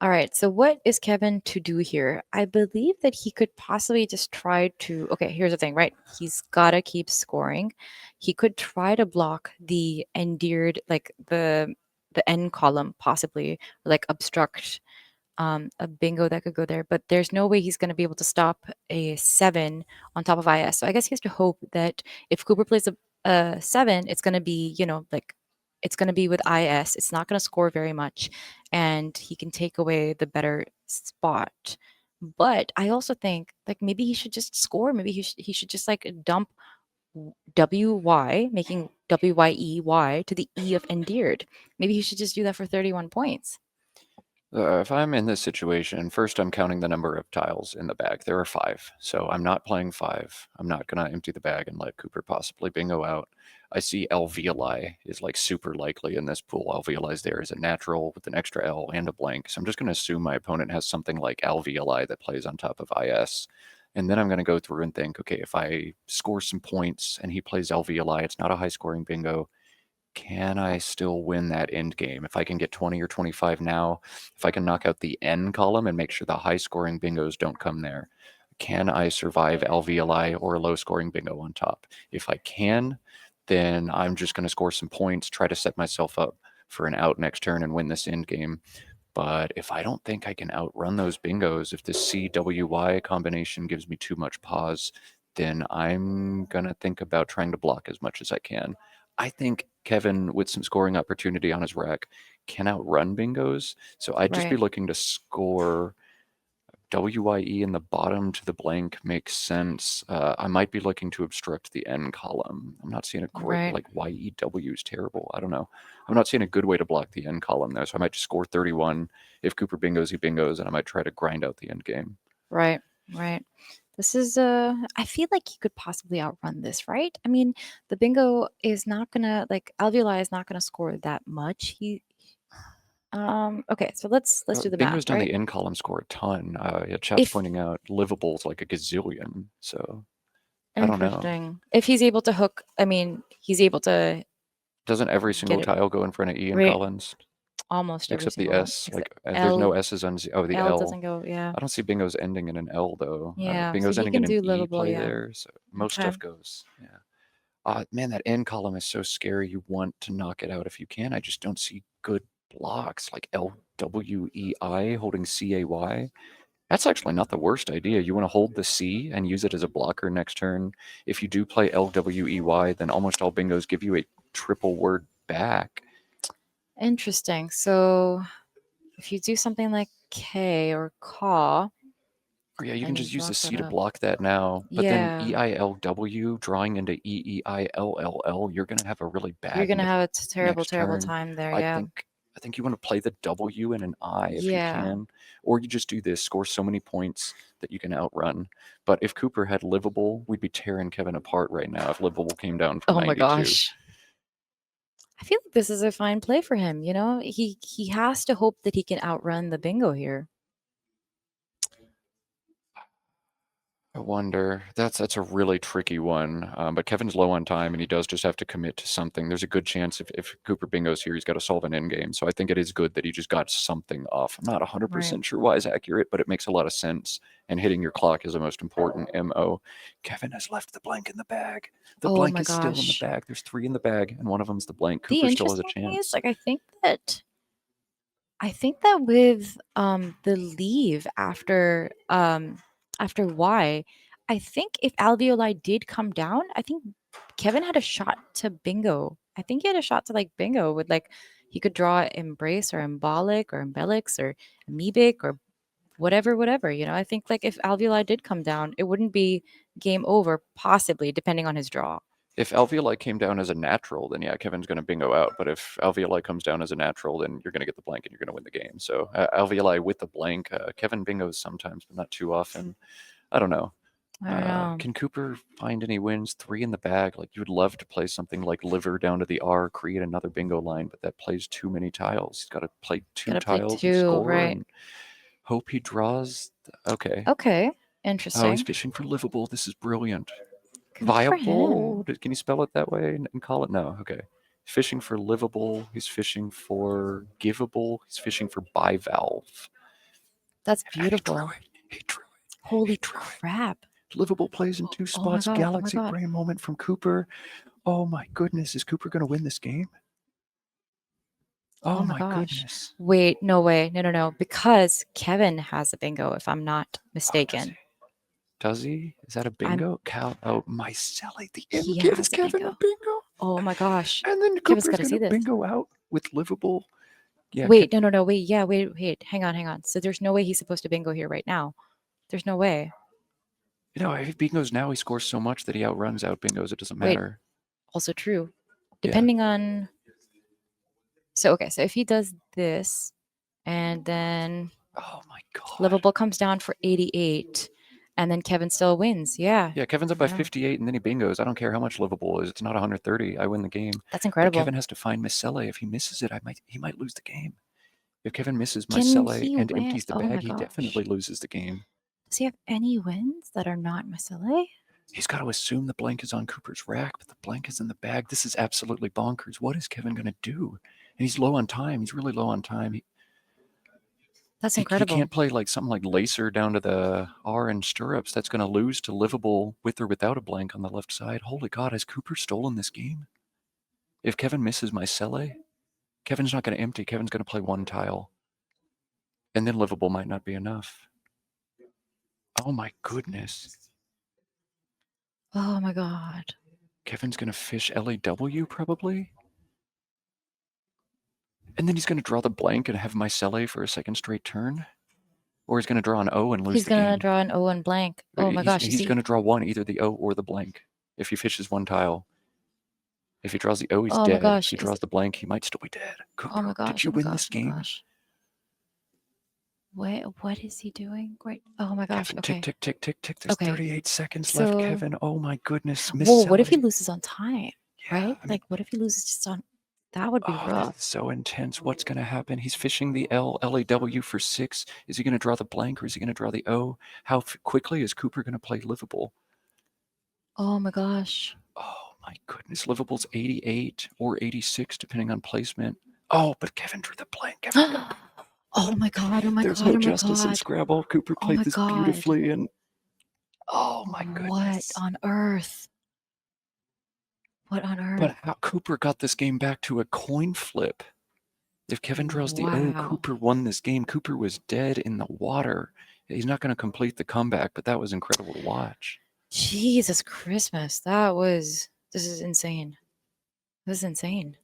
All right, so what is Kevin to do here? I believe that he could possibly just try to. Okay, here's the thing, right? He's got to keep scoring. He could try to block the endeared, like the end column, possibly, like obstruct a bingo that could go there, but there's no way he's going to be able to stop a seven on top of IS. So I guess he has to hope that if Cooper plays a seven, it's going to be, like it's going to be with IS. It's not going to score very much, and he can take away the better spot. But I also think like maybe he should just score. Maybe he should just like dump WY, making WYEY to the E of endeared. Maybe he should just do that for 31 points. If I'm in this situation, first I'm counting the number of tiles in the bag. There are five, so I'm not playing five. I'm not going to empty the bag and let Cooper possibly bingo out. I see alveoli is like super likely in this pool. Alveoli is there as a natural with an extra L and a blank. So I'm just going to assume my opponent has something like alveoli that plays on top of IS. And then I'm going to go through and think, okay, if I score some points and he plays alveoli, it's not a high scoring bingo, can I still win that end game? If I can get 20 or 25 now, if I can knock out the N column and make sure the high scoring bingos don't come there, can I survive alveoli or a low scoring bingo on top? If I can, then I'm just going to score some points, try to set myself up for an out next turn and win this end game. But if I don't think I can outrun those bingos, if this CWY combination gives me too much pause, then I'm going to think about trying to block as much as I can. I think Kevin, with some scoring opportunity on his rack, can outrun bingos. So I'd just be Right. looking to score WYE in the bottom to the blank makes sense. I might be looking to obstruct the N column. I'm not seeing a great, Right. like YEW is terrible. I don't know. I'm not seeing a good way to block the N column there, so I might just score 31. If Cooper bingos, he bingos, and I might try to grind out the end game. Right. Right. This is I feel like he could possibly outrun this, right? I mean, the bingo is not gonna like Alveoli is not gonna score that much. Okay, so let's do the math, Bingos down right? the N column score a ton. Yeah, chat's If pointing out livable's like a gazillion, so I don't know. Interesting. If he's able to hook, I mean, he's able to Doesn't every get single it tile go in front of E in right Collins? almost every Except the single one. S. Except Like, there's no L S's on Z. Oh, the L L. doesn't go, yeah. I don't see bingos ending in an L though. Yeah, so Bingo's he ending in can an do E livable, play yeah. there. So most Okay. stuff goes. Yeah. Man, that N column is so scary. You want to knock it out if you can. I just don't see good blocks like LWEI holding CAY. That's actually not the worst idea. You want to hold the C and use it as a blocker next turn. If you do play LWEY, then almost all bingos give you a triple word back. Interesting. So if you do something like K or caw Or yeah, you can and you just use the block C that to up. block that now. But then Yeah, EILW drawing into EEILLL, you're going to have a really you're bad gonna have a terrible, next terrible turn. time there. I Yeah. think I think you want to play the W and an I if you Yeah. can, or you just do this, score so many points that you can outrun. But if Cooper had livable, we'd be tearing Kevin apart right now if livable came down from Oh my 92. gosh. I feel like this is a fine play for him, you know? He has to hope that he can outrun the bingo here. I wonder. That's a really tricky one. But Kevin's low on time, and he does just have to commit to something. There's a good chance if Cooper bingo's here, he's got to solve an end game. So I think it is good that he just got something off. I'm not Right. 100% sure why it's accurate, but it makes a lot of sense. And hitting your clock is the most important MO. Kevin has left the blank in the bag. The Oh blank my is still in the gosh. bag. There's 3 in the bag, and one of them's the blank. The Cooper still has a interesting thing is, chance. like, I think that with the leave after Y, I think if alveoli did come down, I think Kevin had a shot to bingo. I think he had a shot to like bingo with like he could draw embrace or embolic or embellix or amoebic or whatever, whatever. You know, I think like if alveoli did come down, it wouldn't be game over, possibly depending on his draw. If alveoli came down as a natural, then yeah, Kevin's going to bingo out. But if alveoli comes down as a natural, then you're going to get the blank and you're going to win the game. So alveoli with the blank, Kevin bingos sometimes, but not too often. I don't know. I don't know. Can Cooper find any wins? 3 in the bag. Like you would love to play something like liver down to the R, create another bingo line, but that plays too many tiles. He's got to play 2 Gotta play tiles and two, score right? and hope he draws. Okay. Okay, Oh, he's interesting. fishing for livable. This is brilliant. Good for Viable? him. Can you spell it that way and call it? No. Okay. Fishing for livable. He's fishing for givable. He's fishing for bivalve. That's And he drew beautiful. it. He drew it. He Holy drew it. crap. Livable plays in 2 Oh my spots. god. Oh my Galaxy god. brain moment from Cooper. Oh my goodness. Is Cooper going to win this game? Oh Oh my my gosh. goodness. Wait, no way. No, no, no. Because Kevin has a bingo, if I'm not Oh, does he? mistaken. Does he? Is that a I'm bingo? Cal. Oh, Myceli. The he end gives has a Kevin a bingo. bingo. Oh my gosh. And then Kevin's Cooper's gotta going see to this. bingo out with livable. Yeah. Wait, no, no, no. Wait, yeah, wait. Hang on, hang on. So there's no way he's supposed to bingo here right now. There's no way. If he bingos now, he scores so much that he outruns out bingos. It doesn't Wait, matter. also true. Yeah. Depending on so okay, so if he does this and then Oh my god. livable comes down for 88 and then Kevin still wins. Yeah. Yeah, Kevin's up by You know, 58 and then he bingos. I don't care how much livable is. It's not 130. I win the game. that's But incredible. Kevin has to find Myceli. If he misses it, he might lose the game. If Kevin misses Can Myceli he and win? empties the Oh bag, my he gosh. definitely loses the game. Does he have any wins that are not Masile? He's got to assume the blank is on Cooper's rack, but the blank is in the bag. This is absolutely bonkers. What is Kevin going to do? And he's low on time. He's really low on time. That's He incredible. can't play like something like Lacer down to the R and stirrups. That's going to lose to livable with or without a blank on the left side. Holy God, has Cooper stolen this game? If Kevin misses Myceli, Kevin's not going to empty. Kevin's going to play 1 tile. And then livable might not be enough. Oh my goodness. Oh my god. Kevin's going to fish LAW probably? And then he's going to draw the blank and have Myceli for a second straight turn? Or he's going to draw an O and lose He's the gonna game. draw an O and blank. Oh my gosh, you He's see? going to draw one, either the O or the blank. If he fishes one tile. If he draws the O, he's Oh my dead. If gosh, he draws the blank, he might still be dead. oh my Cooper, did gosh, you oh my win gosh, this oh my game? gosh. What is he doing? Right. Oh my gosh. Kevin, tick, Okay. tick, tick, tick, tick. There's Okay. 38 seconds left, So, Kevin. Oh my goodness. Miss well, what if he Sally. loses on time? Yeah, Right? I mean, Like, what if he loses just on? That would be oh, this rough. is so intense. What's going to happen? He's fishing the LAW for 6. Is he going to draw the blank or is he going to draw the O? How quickly is Cooper going to play livable? Oh my gosh. Oh my goodness. Livable's 88 or 86, depending on placement. Oh, but Kevin drew the blank. Kevin's going to. Oh my god. Oh my There's god. no Oh my justice in god. Scrabble. Cooper Oh played my this god. beautifully, and oh my What goodness. on earth? What on But earth? how Cooper got this game back to a coin flip. If Kevin draws the O, Wow. Cooper won this game. Cooper was dead in the water. He's not going to complete the comeback, but that was incredible to watch. Jesus Christmas. This is insane. This is insane.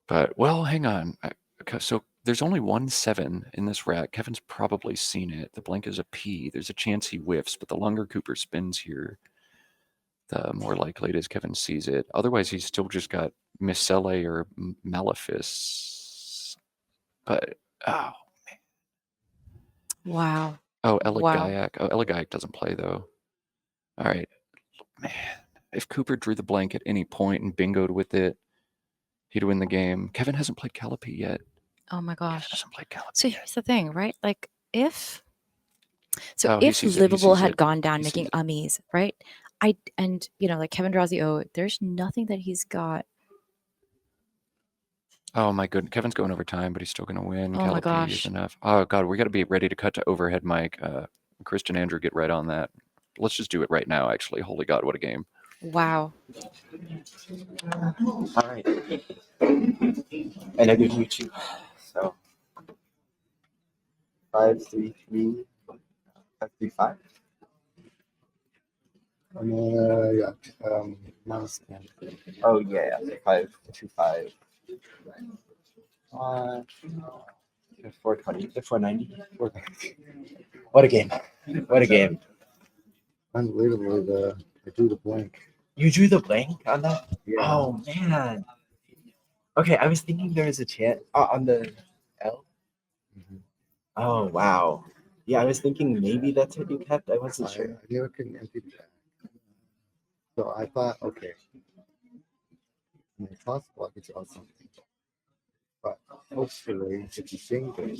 But, well, hang on. So there's only 1-7 in this rack. Kevin's probably seen it. The blank is a P. There's a chance he whiffs, but the longer Cooper spins here, the more likely it is Kevin sees it. Otherwise, he's still just got Micelle or Malefice. But, oh, Wow. oh, Wow. Elegiac. Oh, Elegiac doesn't play, though. All right. Man, if Cooper drew the blank at any point and bingoed with it, he'd win the game. Kevin hasn't played Callipy yet. Oh my Kevin gosh. hasn't played So Callipy yet. here's the thing, right? Like if So Oh, he if sees it. He Livable sees had it. gone down He making sees it. ummies, right? Like Kevin draws the O, there's nothing that he's got. Oh my goodness, Kevin's going over time, but he's still going to win. Oh my Callipy is gosh. enough. Oh god, we got to be ready to cut to overhead mic. Christian Andrew, get right on that. Let's just do it right now. Actually, holy god, what a game! Wow. All right. And I did YouTube. So 533 535. Yeah. Minus 10. Oh yeah, so 525. 420. 490. What a game! What a game! Unbelievably, I drew the blank. You drew the blank on that? Yeah. Oh man. Okay, I was thinking there was a chance on the L. Mhm. Oh wow. Yeah, I was thinking maybe that's what you kept. I wasn't I sure. knew I couldn't empty the bag. So I thought, okay, it's possible I could draw something. But hopefully, if you think it,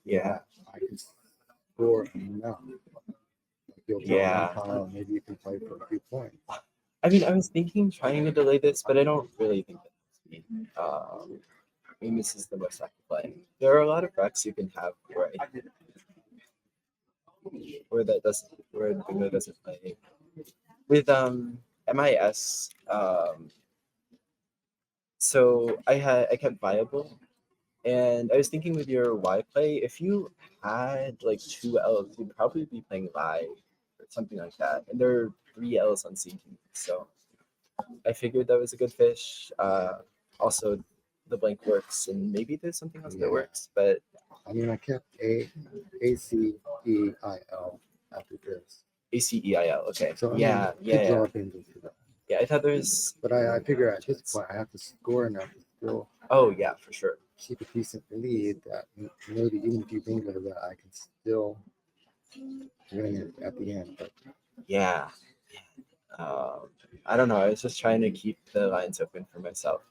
Yeah. I can score enough. Like you'll draw Yeah. one pile, maybe you can play for a few points. I mean, I was thinking trying to delay this, but I don't really think that helps me. I mean, this is the most I can play. There are a lot of racks you can have where the bingo doesn't play. With MIS, so I kept viable, and I was thinking with your Y play, if you had like 2 Ls, you'd probably be playing live or something like that. And there are 3 Ls on sinking, so I figured that was a good fish. Also, the blank works, and maybe there's something else that Yeah. works. But I mean, I kept ACEIL after this. ACEIL, okay, So I mean, yeah, you could draw yeah, things for that. yeah. I thought there was. But I figure at this point, I have to score enough to still Oh yeah, for sure. keep a decent lead that maybe even if you bingo that I can still win it at the end. But Yeah. I don't know. I was just trying to keep the lines open for myself.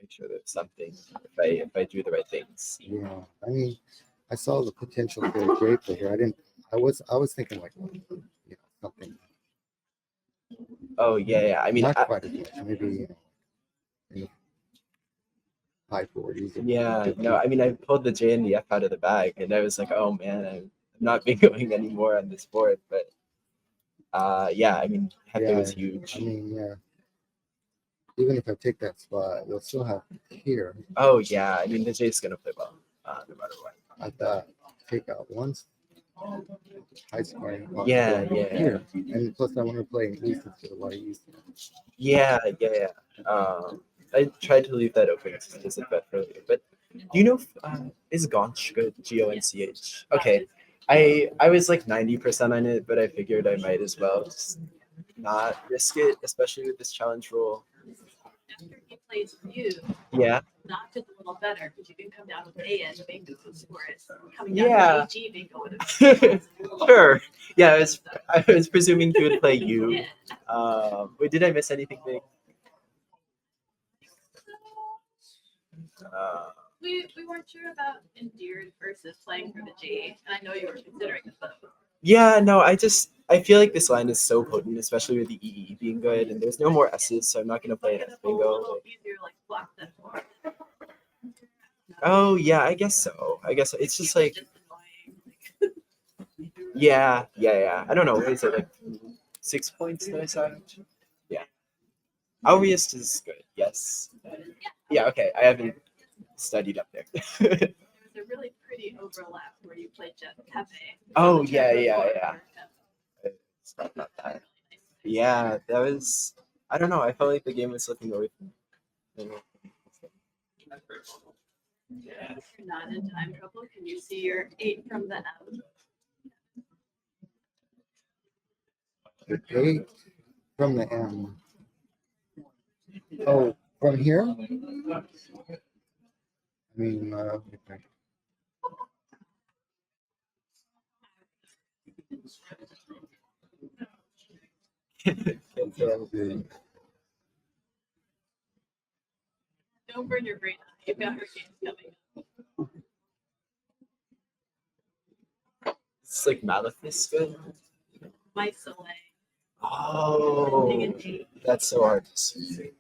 Make sure there's something if I do the right things. yeah, I mean, I saw the potential for a great play here. I was thinking like, something Oh yeah, yeah. I mean, not quite as much, maybe in the high 40s. Or yeah. 50s. No, I mean, I pulled the J and the F out of the bag, and I was like, oh man, I'm not bingoing anymore on this board. But yeah. I mean, Hefe was huge. I mean, yeah. Even if I take that spot, you'll still have here. Oh yeah. I mean, the J's gonna play well, no matter what. I thought take out once high scoring. Yeah, yeah. Here, and plus I want to play in East instead of White East. Yeah, yeah, yeah. I tried to leave that open to bet earlier, but Do you know if, is Gonch good? Gonch. Okay. I was like 90% on it, but I figured I might as well just not risk it, especially with this challenge rule. After he plays you, Yeah. Notch is a little better because you can come down with AN bingo, whereas coming Yeah. down with AG bingo would have Sure. Yeah, I was presuming he would play you. Wait, did I miss anything big? we weren't sure about endeared versus playing for the G, and I know you were considering it both. Yeah, no, I feel like this line is so potent, especially with the EE being good, and there's no more S's, so I'm not gonna play it as A bingo. little easier, like block that for. Oh yeah, I guess so. I guess it's just like annoying. yeah. I don't know. What is it like 6 points that I saw? Yeah. Auriest is good. Yes. Yeah. Okay. I haven't studied up there. There's a really pretty overlap where you play Jeff Pepe. Oh yeah. It's not that. Yeah, that was. I don't know. I felt like the game was slipping away from me. If you're not in time trouble, can you see your 8 from the M? The 8 from the M. Oh, from here? I mean, okay. Don't burn your brain out. You've got hurricanes coming. It's like Malithus good. My Soleil. Oh, that's so hard to see.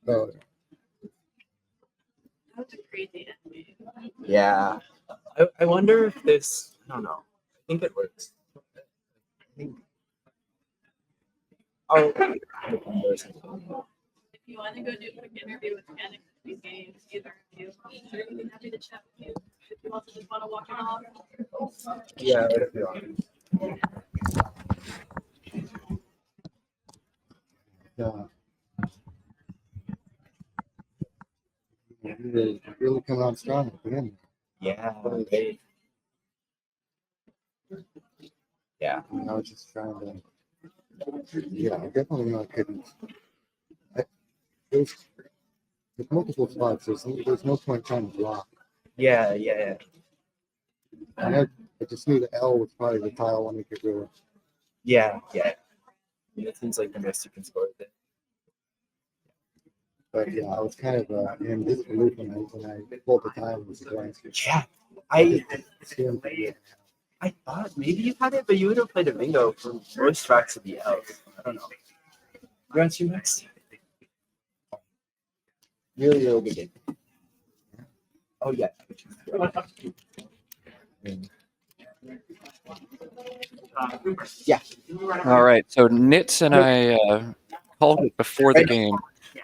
Oh, That was a crazy ending. Yeah. I wonder if this. I don't know. I think it works. I think. Oh. If you want to go do a quick interview with Canik these games, either of you, sure, we'd be happy to chat with you. If you also just want to walk it off. Yeah. Whatever you want. yeah. Really come out strong at the end. Yeah. Right. Yeah. I was just trying to. Yeah, I definitely know I couldn't. There's multiple spots. There's no point trying to block. Yeah. And I just knew the L was probably the tile one we could go with. Yeah. It seems like the most you can score with it. But yeah, I was kind of in disbelief when I pulled the tile and was going. Yeah. I Yeah. thought maybe you had it, but you would have played a bingo for most tracks of the L. I don't know. You're on to next. Really good game. Oh yeah. Yeah. All right, so Nits and I called it before the game,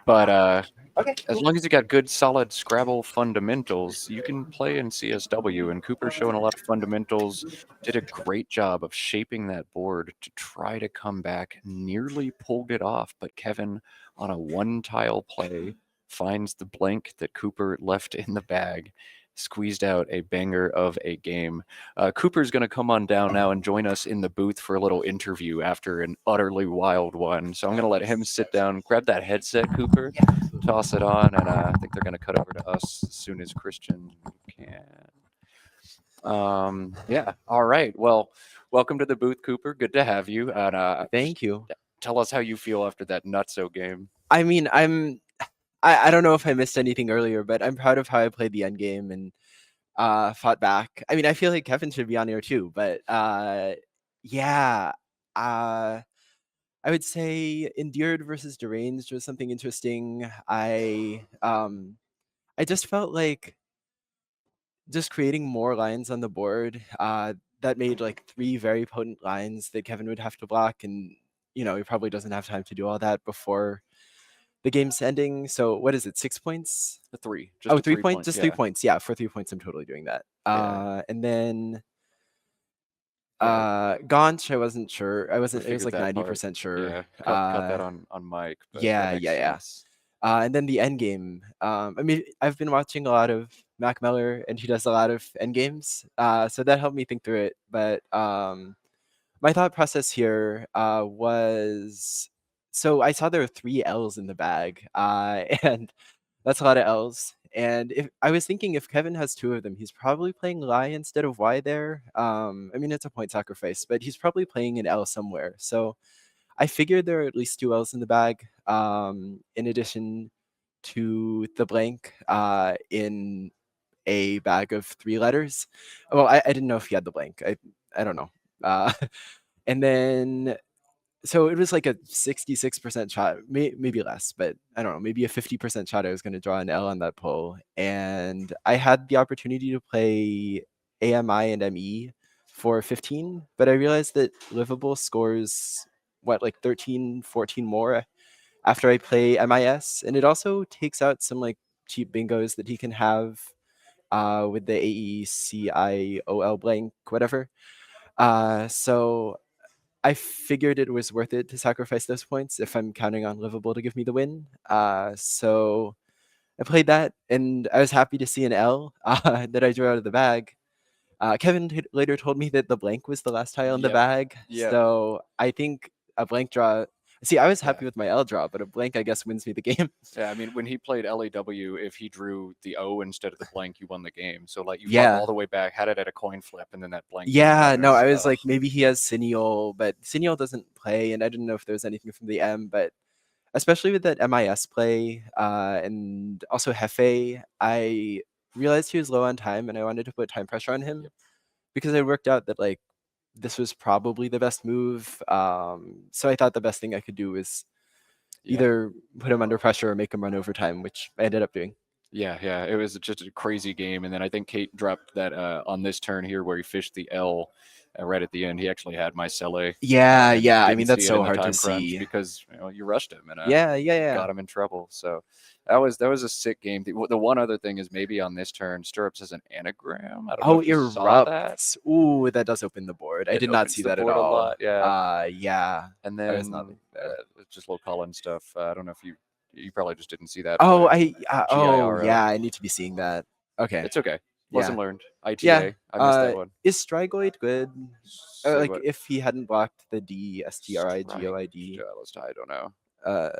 but Okay. as long as you got good, solid Scrabble fundamentals, you can play in CSW. And Cooper's showing a lot of fundamentals. Did a great job of shaping that board to try to come back. Nearly pulled it off, but Kevin, on a one-tile play, finds the blank that Cooper left in the bag. Squeezed out a banger of a game. Cooper's going to come on down now and join us in the booth for a little interview after an utterly wild one. So I'm going to let him sit down, grab that headset, Cooper, toss it on, and I think they're going to cut over to us as soon as Christian can. Yeah. All right. Well, welcome to the booth, Cooper. Good to have you. And Thank you. tell us how you feel after that nutso game. I mean, I don't know if I missed anything earlier, but I'm proud of how I played the end game and fought back. I mean, I feel like Kevin should be on here too, but yeah. I would say endured versus deranged was something interesting. I just felt like just creating more lines on the board that made like 3 very potent lines that Kevin would have to block, and he probably doesn't have time to do all that before the game's ending. So what is it, 6 points? The 3. Just Oh, a 3 3 points, point, just yeah. 3 points. Yeah, for 3 points I'm totally doing that. Yeah. And then Yeah. Gaunch, I wasn't sure. It was figured like that part. 90% sure. Yeah. Cut that on mic. But yeah, that makes yeah. sense. And then the end game. I mean, I've been watching a lot of Mac Miller, and he does a lot of end games, so that helped me think through it. But my thought process here was, so I saw there were 3 L's in the bag, and that's a lot of L's. And if I was thinking, if Kevin has 2 of them, he's probably playing Lie instead of Y there. I mean, it's a point sacrifice, but he's probably playing an L somewhere. So I figured there are at least 2 L's in the bag, in addition to the blank in a bag of 3 letters. Well, I didn't know if he had the blank. I don't know. Uh, and then so it was like a 66% shot, maybe less, but I don't know, maybe a 50% shot I was going to draw an L on that pull. And I had the opportunity to play AMI and ME for 15, but I realized that Livable scores what, like 13, 14 more after I play MIS. And it also takes out some like cheap bingos that he can have with the AECIOL blank, whatever. So I figured it was worth it to sacrifice those points if I'm counting on Livable to give me the win. So I played that, and I was happy to see an L that I drew out of the bag. Kevin later told me that the blank was the last tile in the Yep. bag. Yep. So I think a blank draw. See, I was happy Yeah. with my L draw, but a blank, I guess, wins me the game. Yeah, I mean, when he played LAW, if he drew the O instead of the blank, you won the game. So like you fought Yeah. all the way back, had it at a coin flip, and then that blank. came Yeah, out. no, I was So- like, maybe he has Siniol, but Siniol doesn't play, and I didn't know if there was anything from the M, but especially with that MIS play and also Hefe, I realized he was low on time, and I wanted to put time pressure on him because it worked out that like this was probably the best move. So I thought the best thing I could do was Yeah. either put him under pressure or make him run overtime, which I ended up doing. Yeah, it was just a crazy game, and then I think Kate dropped that on this turn here where he fished the L right at the end. He actually had my Sele. Yeah, and yeah. I didn't mean, see that's it so in the hard to time crunch see. because you rushed him and Yeah. got him in trouble. So that was a sick game. The one other thing is maybe on this turn, Stirrups has an anagram. I don't know Oh, if you saw that. erupts. Ooh, that does open the board. I It did not opens see the that at board a all. lot, yeah. Yeah. And I was not then there. just low Colin stuff. I don't know if you probably just didn't see that. Oh, but oh GIRO. yeah, I need to be seeing that. Okay. It's okay. Yeah. Lesson learned. ITA. Yeah. I missed that one. Is Strigoid good? Say Like what? if he hadn't blocked the DSTRIGOID. I don't know. Uh,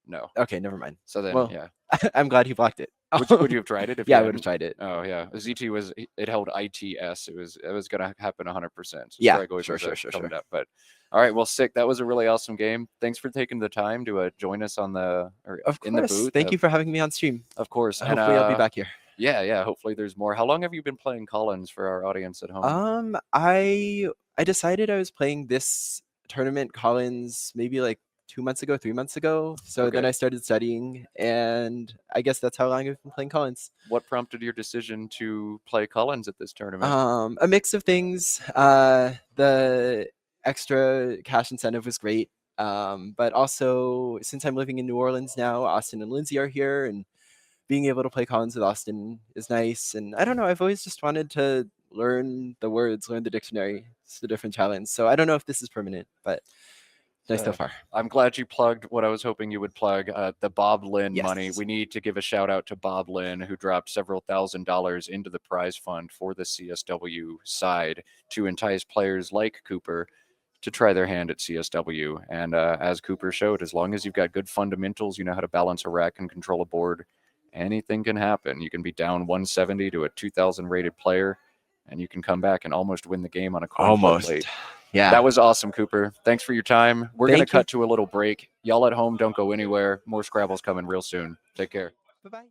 No. okay, never mind. So then, Well, yeah. I'm glad he blocked it. Would you have tried it if Yeah, you I would have hadn't? tried it. Oh yeah, ZT was it held ITS. It was gonna happen 100%. So Yeah, Strigoid sure, was sure. coming up. But all right, well, sick. That was a really awesome game. Thanks for taking the time to join us on the Of in the course. booth. Thank you for having me on stream. Of course. Hopefully, I'll be back here. Yeah. Hopefully, there's more. How long have you been playing Collins for our audience at home? I decided I was playing this tournament Collins maybe like 2 months ago, 3 months ago. So then Okay. I started studying, and I guess that's how long I've been playing Collins. What prompted your decision to play Collins at this tournament? A mix of things. The extra cash incentive was great. But also, since I'm living in New Orleans now, Austin and Lindsay are here, and being able to play Collins with Austin is nice. And I don't know, I've always just wanted to learn the words, learn the dictionary. It's a different challenge. So I don't know if this is permanent, but nice so far. I'm glad you plugged what I was hoping you would plug, the Bob Lynn money. Yes. We need to give a shout out to Bob Lynn, who dropped several $1,000s into the prize fund for the CSW side to entice players like Cooper to try their hand at CSW. And as Cooper showed, as long as you've got good fundamentals, you know how to balance a rack and control a board, anything can happen. You can be down 170 to a 2,000 rated player, and you can come back and almost win the game on a coin flip late. Yeah. That was awesome, Cooper. Thanks for your time. We're going to Thank you. cut to a little break. Y'all at home, don't go anywhere. More Scrabbles coming real soon. Take care. Bye-bye.